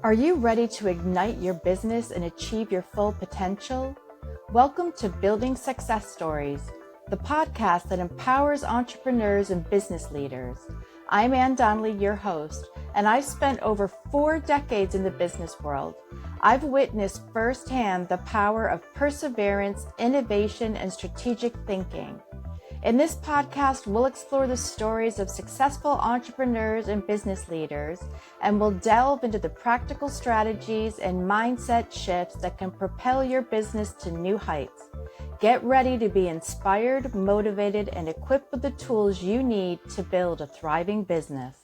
Are you ready to ignite your business and achieve your full potential? Welcome to Building Success Stories, the podcast that empowers entrepreneurs and business leaders. I'm Ann Donnelly, your host, and I've spent over 4 decades in the business world. I've witnessed firsthand the power of perseverance, innovation, and strategic thinking. In this podcast, we'll explore the stories of successful entrepreneurs and business leaders, and we'll delve into the practical strategies and mindset shifts that can propel your business to new heights. Get ready to be inspired, motivated, and equipped with the tools you need to build a thriving business.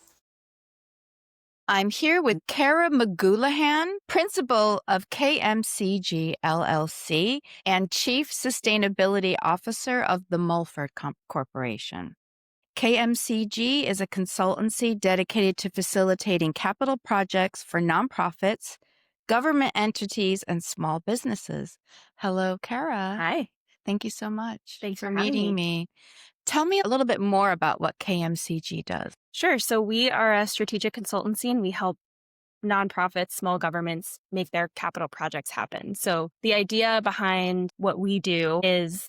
I'm here with Kara Magoolaghan, principal of KMCG LLC and Chief Sustainability Officer of the Mulford Corporation. KMCG is a consultancy dedicated to facilitating capital projects for nonprofits, government entities, and small businesses. Hello, Kara. Hi. Thank you so much Thanks for for having meeting me. Tell me a little bit more about what KMCG does. Sure. So we are a strategic consultancy and we help nonprofits, small governments make their capital projects happen. So the idea behind what we do is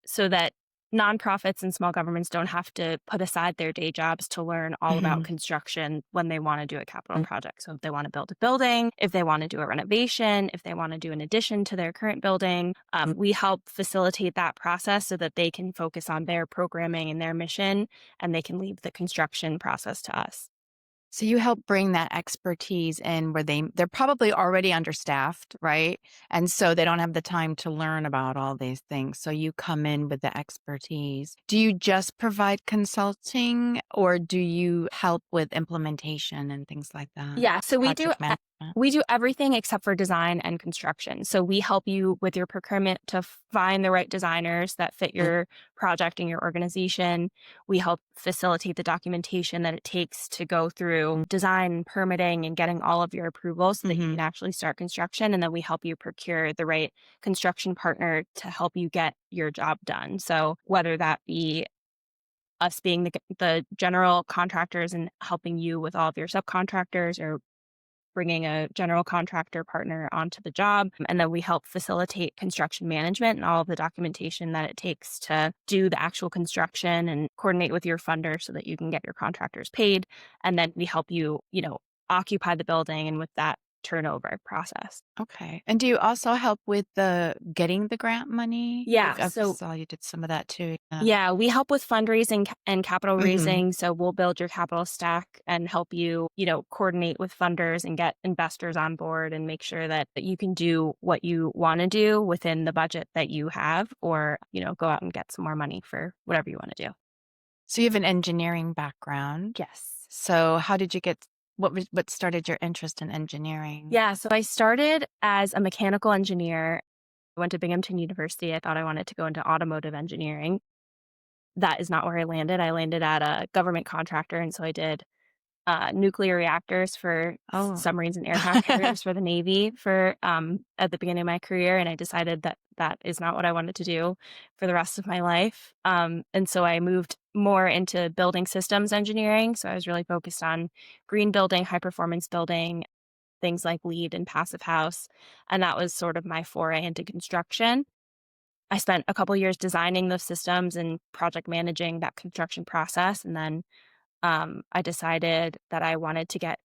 so that nonprofits and small governments don't have to put aside their day jobs to learn all about construction when they want to do a capital project. So if they want to build a building, if they want to do a renovation, if they want to do an addition to their current building, we help facilitate that process so that they can focus on their programming and their mission, and they can leave the construction process to us. So you help bring that expertise in where they're probably already understaffed, right? And so they don't have the time to learn about all these things. So you come in with the expertise. Do you just provide consulting or do you help with implementation and things like that? Yeah, so we do Project management? we do everything except for design and construction. So we help you with your procurement to find the right designers that fit your project and your organization. We help facilitate the documentation that it takes to go through design, permitting, and getting all of your approvals so that you can actually start construction. And then we help you procure the right construction partner to help you get your job done. So whether that be us being the general contractors and helping you with all of your subcontractors, or bringing a general contractor partner onto the job. And then we help facilitate construction management and all of the documentation that it takes to do the actual construction and coordinate with your funder so that you can get your contractors paid. And then we help you, occupy the building and with that turnover process. Okay. And do you also help with getting the grant money? Yeah. I So saw you did some of that too. yeah, we help with fundraising and capital raising. So we'll build your capital stack and help you, coordinate with funders and get investors on board and make sure that you can do what you want to do within the budget that you have, or, go out and get some more money for whatever you want to do. So you have an engineering background. Yes. So how did you what started your interest in engineering? Yeah. So I started as a mechanical engineer. I went to Binghamton University. I thought I wanted to go into automotive engineering. That is not where I landed. I landed at a government contractor. And so I did nuclear reactors for submarines and aircraft carriers for the Navy at the beginning of my career. And I decided that that is not what I wanted to do for the rest of my life. And so I moved more into building systems engineering. So I was really focused on green building, high performance building, things like LEED and Passive House. And that was sort of my foray into construction. I spent a couple years designing those systems and project managing that construction process. And then I decided that I wanted to get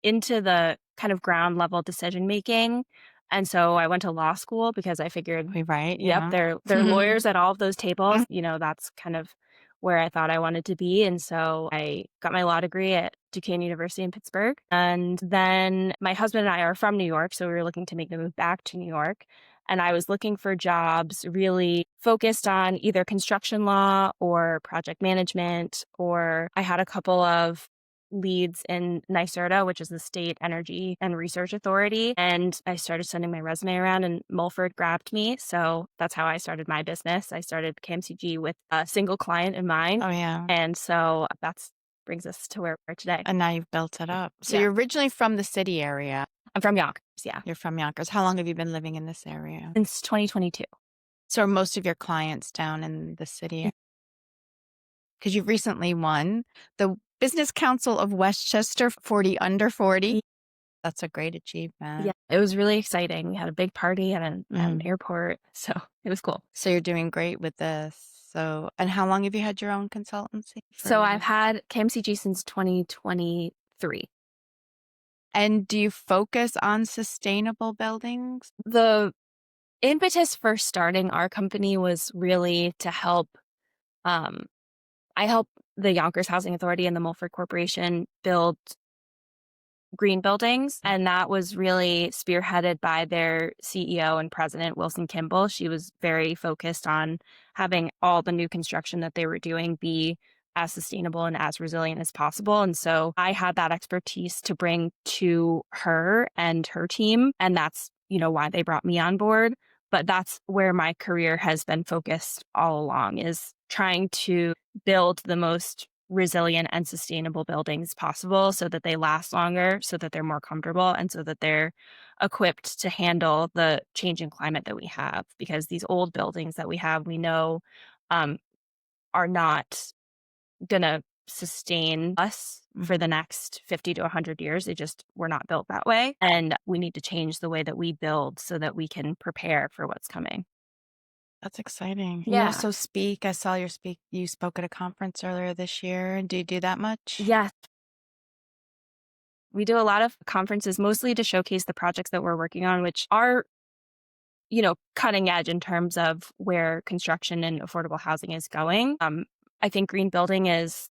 into the kind of ground level decision making. And so I went to law school because I figured, Right. yep, Yeah. they're lawyers at all of those tables. That's kind of where I thought I wanted to be. And so I got my law degree at Duquesne University in Pittsburgh. And then my husband and I are from New York, so we were looking to make the move back to New York. And I was looking for jobs really focused on either construction law or project management, or I had a couple of leads in NYSERDA, which is the State Energy and Research Authority. And I started sending my resume around and Mulford grabbed me. So that's how I started my business. I started KMCG with a single client in mind. Oh, yeah. And so that's brings us to where we are today. And now you've built it up. So Yeah. you're originally from the city area. I'm from Yonkers. Yeah. You're from Yonkers. How long have you been living in this area? Since 2022. So are most of your clients down in the city? Because you've recently won the Business Council of Westchester 40 Under 40. That's a great achievement. Yeah, it was really exciting. We had a big party at an Mm. airport, so it was cool. So you're doing great with this. So, and how long have you had your own consultancy So for? I've had KMCG since 2023. And do you focus on sustainable buildings? The impetus for starting our company was really to help, um, I help the Yonkers Housing Authority and the Mulford Corporation build green buildings, and that was really spearheaded by their CEO and president, Wilson Kimball. She was very focused on having all the new construction that they were doing be as sustainable and as resilient as possible. And so I had that expertise to bring to her and her team, and that's, why they brought me on board. But that's where my career has been focused all along, is trying to build the most resilient and sustainable buildings possible so that they last longer, so that they're more comfortable, and so that they're equipped to handle the changing climate that we have. Because these old buildings that we have, we know, um, are not going to sustain us for the next 50 to 100 years. They just were not built that way. And we need to change the way that we build so that we can prepare for what's coming. That's exciting. You Yeah. also speak. I saw you spoke at a conference earlier this year. Do you do that much? Yes. We do a lot of conferences, mostly to showcase the projects that we're working on, which are, cutting edge in terms of where construction and affordable housing is going. I think green building is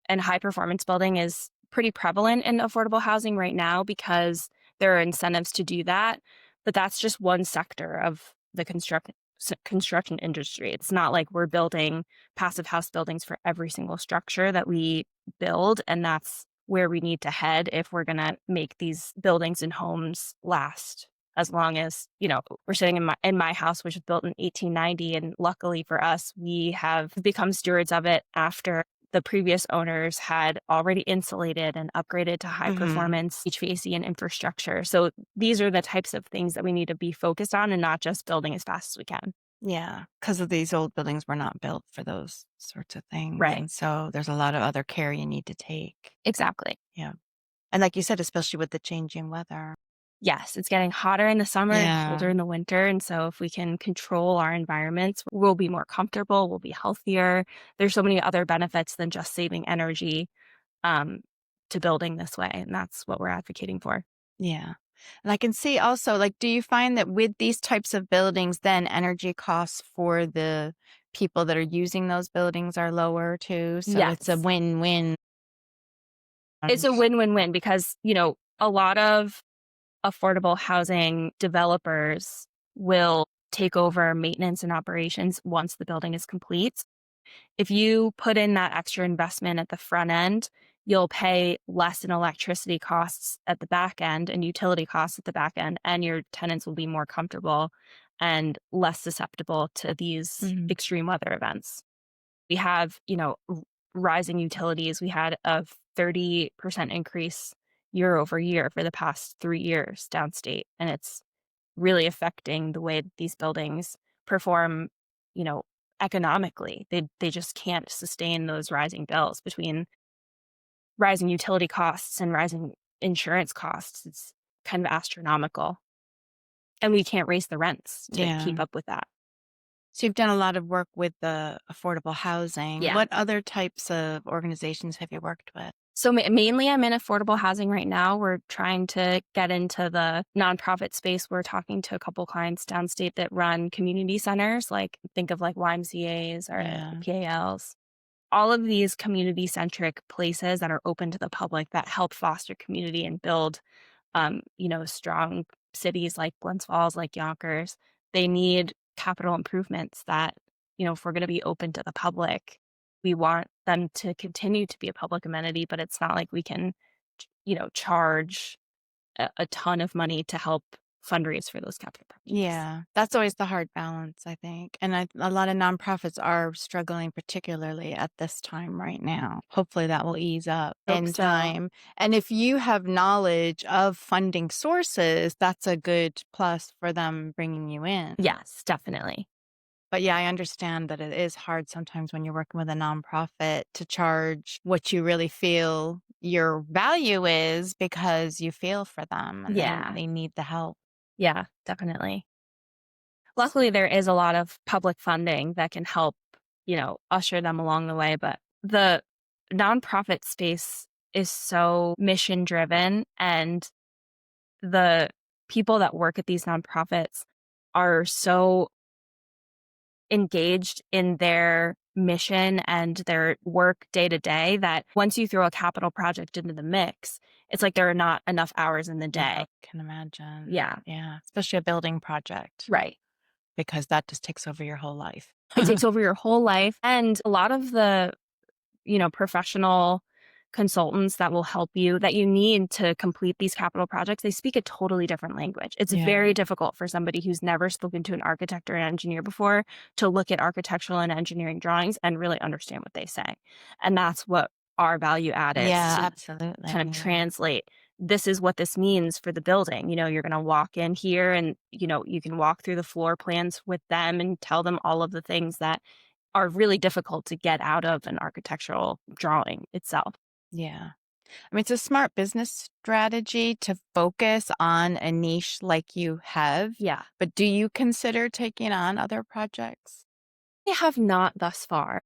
and high performance building is pretty prevalent in affordable housing right now because there are incentives to do that. But that's just one sector of the construction industry. It's not like we're building passive house buildings for every single structure that we build. And that's where we need to head if we're going to make these buildings and homes last as long as, we're sitting in my house, which was built in 1890. And luckily for us, we have become stewards of it after the previous owners had already insulated and upgraded to high Hmm. performance HVAC and infrastructure. So these are the types of things that we need to be focused on and not just building as fast as we can. Yeah, because of these old buildings were not built for those sorts of things. Right. And so there's a lot of other care you need to take. Exactly. Yeah. And like you said, especially with the changing weather. Yes, it's getting hotter in the summer and Yeah. colder in the winter. And so if we can control our environments, we'll be more comfortable, we'll be healthier. There's so many other benefits than just saving energy um, to building this way. And that's what we're advocating for. Yeah. And I can see also, like, do you find that with these types of buildings, then energy costs for the people that are using those buildings are lower too? So it's a Yes. win-win. It's a win-win-win because, a lot of affordable housing developers will take over maintenance and operations once the building is complete. If you put in that extra investment at the front end, you'll pay less in electricity costs at the back end and utility costs at the back end, and your tenants will be more comfortable and less susceptible to these Mhm. extreme weather events. We have, rising utilities. We had a 30% increase year over year for the past 3 years downstate. And it's really affecting the way that these buildings perform, you know, economically. They just can't sustain those rising bills between rising utility costs and rising insurance costs. It's kind of astronomical. And we can't raise the rents to keep Yeah. up with that. So you've done a lot of work with the affordable housing. Yeah. What other types of organizations have you worked with? So mainly I'm in affordable housing right now. We're trying to get into the nonprofit space. We're talking to a couple clients downstate that run community centers, like think of like YMCAs or Yeah. PALs. All of these community centric places that are open to the public that help foster community and build strong cities like Glens Falls, like Yonkers, they need capital improvements that, if we're going to be open to the public, we want them to continue to be a public amenity, but it's not like we can, charge a ton of money to help fundraise for those capital projects. Yeah, that's always the hard balance, I think. And a lot of nonprofits are struggling, particularly at this time right now. Hopefully that will ease up Hope in so. time. And if you have knowledge of funding sources, that's a good plus for them bringing you in. Yes, definitely. But yeah, I understand that it is hard sometimes when you're working with a nonprofit to charge what you really feel your value is because you feel for them and Yeah. they need the help. Yeah, definitely. Luckily, there is a lot of public funding that can help, usher them along the way. But the nonprofit space is so mission driven, and the people that work at these nonprofits are so engaged in their mission and their work day to day that once you throw a capital project into the mix, it's like there are not enough hours in the Yeah, day. I can imagine. Yeah, Yeah, especially a building project right. because that just takes over your whole life. It takes over your whole life. And a lot of the, professional consultants that will help you that you need to complete these capital projects, they speak a totally different language. It's Yeah. very difficult for somebody who's never spoken to an architect or an engineer before to look at architectural and engineering drawings and really understand what they say. And that's what our value add is Yeah, to absolutely. kind of translate this is what this means for the building. You're going to walk in here and, you can walk through the floor plans with them and tell them all of the things that are really difficult to get out of an architectural drawing itself. Yeah. I mean, it's a smart business strategy to focus on a niche like you have. Yeah. But do you consider taking on other projects? I have not thus far.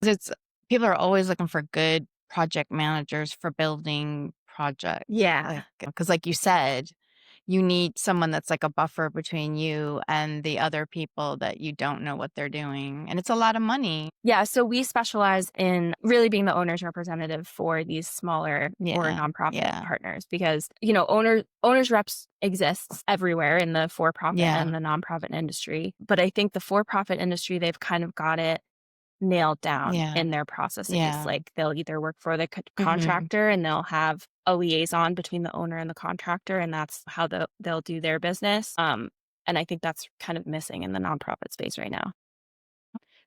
'Cause people are always looking for good project managers for building projects. Yeah. Because like you said, you need someone that's like a buffer between you and the other people that you don't know what they're doing. And it's a lot of money. Yeah. So we specialize in really being the owner's representative for these smaller or Yeah. nonprofit Yeah. partners because, owners reps exists everywhere in the for-profit Yeah. and the nonprofit industry. But I think the for-profit industry, they've kind of got it nailed down Yeah. in their processes. Yeah. Like they'll either work for the Mhm. contractor and they'll have a liaison between the owner and the contractor, and that's how they'll do their business. And I think that's kind of missing in the nonprofit space right now.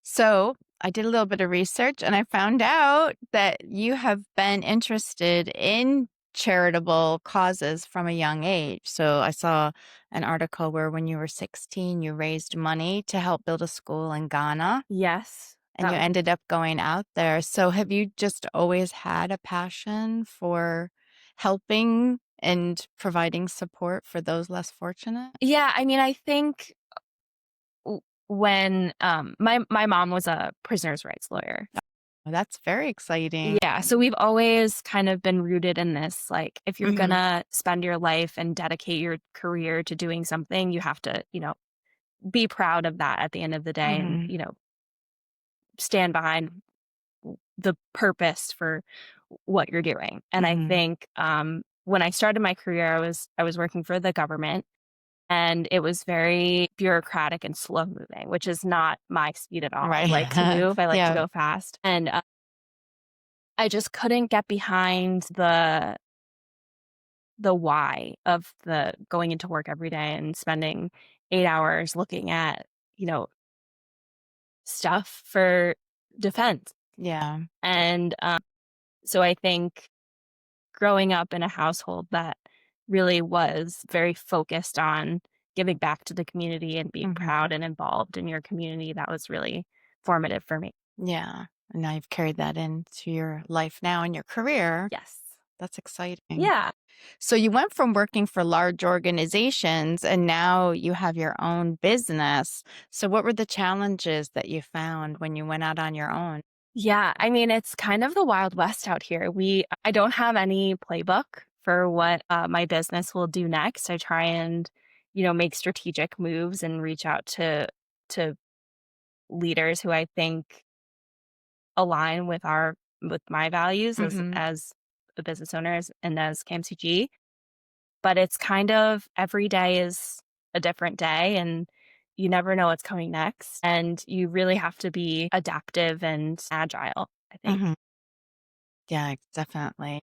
So I did a little bit of research and I found out that you have been interested in charitable causes from a young age. So I saw an article where when you were 16, you raised money to help build a school in Ghana Yes. and you ended up going out there. So have you just always had a passion for helping and providing support for those less fortunate? Yeah, I mean, I think when my mom was a prisoner's rights lawyer. Well, that's very exciting. Yeah, so we've always kind of been rooted in this, like, if you're Mhm. gonna spend your life and dedicate your career to doing something, you have to, be proud of that at the end of the day and, Mhm. stand behind the purpose for what you're doing. And I Mhm. think when I started my career, I was working for the government, and it was very bureaucratic and slow moving, which is not my speed at all. I Right. like to move. I like to Yeah. go fast, and I just couldn't get behind the why of the going into work every day and spending 8 hours looking at stuff for defense. Yeah. And so I think growing up in a household that really was very focused on giving back to the community and being Mhm. proud and involved in your community, that was really formative for me. Yeah. And now you've carried that into your life now and your career. Yes. That's exciting. Yeah. So you went from working for large organizations and now you have your own business. So what were the challenges that you found when you went out on your own? Yeah. I mean, it's kind of the Wild West out here. I don't have any playbook for what my business will do next. I try and, make strategic moves and reach out to leaders who I think align with my values Mhm. as a business owner and as KMCG. But it's kind of every day is a different day and you never know what's coming next. And you really have to be adaptive and agile, I think. Mhm. Yeah, definitely.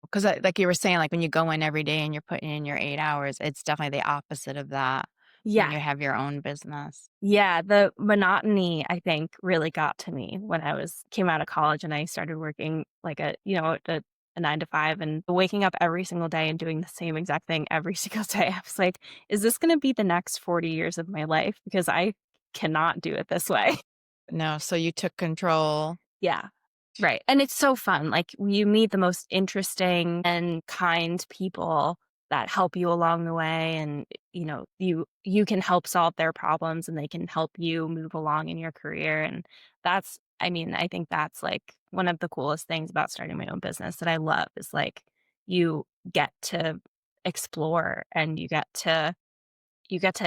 Because like you were saying, like when you go in every day and you're putting in your 8 hours, it's definitely the opposite of that when Yeah. you have your own business. Yeah. The monotony, I think, really got to me when came out of college and I started working like a 9 to 5 and waking up every single day and doing the same exact thing every single day. I was like, is this going to be the next 40 years of my life? Because I cannot do it this way. No, so you took control. Yeah. Right. And it's so fun. Like you meet the most interesting and kind people that help you along the way, and you can help solve their problems and they can help you move along in your career. And I think that's like one of the coolest things about starting my own business that I love is like you get to explore and you get to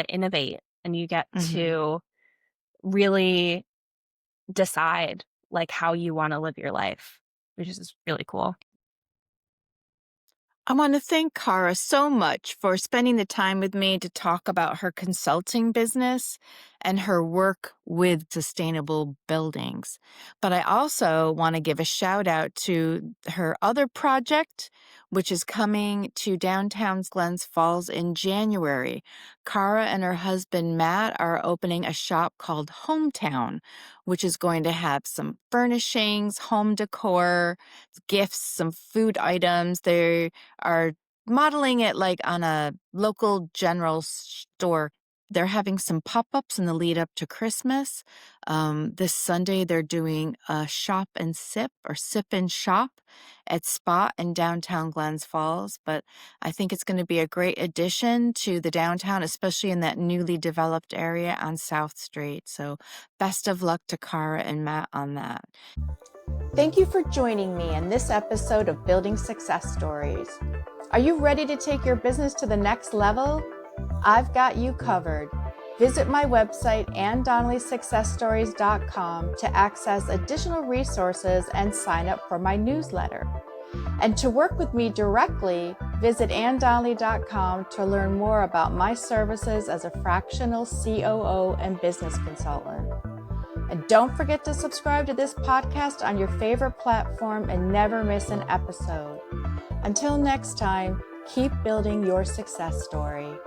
innovate and you get Mhm. to really decide like how you want to live your life, which is really cool. I want to thank Cara so much for spending the time with me to talk about her consulting business and her work with sustainable buildings. But I also want to give a shout out to her other project, which is coming to downtown's Glens Falls in January. Cara and her husband Matt are opening a shop called Hometown, which is going to have some furnishings, home decor, gifts, some food items. They are modeling it like on a local general store. They're having some pop-ups in the lead up to Christmas. This Sunday, they're doing a shop and sip or sip and shop at Spot in downtown Glens Falls. But I think it's going to be a great addition to the downtown, especially in that newly developed area on South Street. So best of luck to Cara and Matt on that. Thank you for joining me in this episode of Building Success Stories. Are you ready to take your business to the next level? I've got you covered. Visit my website, AnnDonnellySuccessStories.com, to access additional resources and sign up for my newsletter. And to work with me directly, visit AnnDonnelly.com to learn more about my services as a fractional COO and business consultant. And don't forget to subscribe to this podcast on your favorite platform and never miss an episode. Until next time, keep building your success story.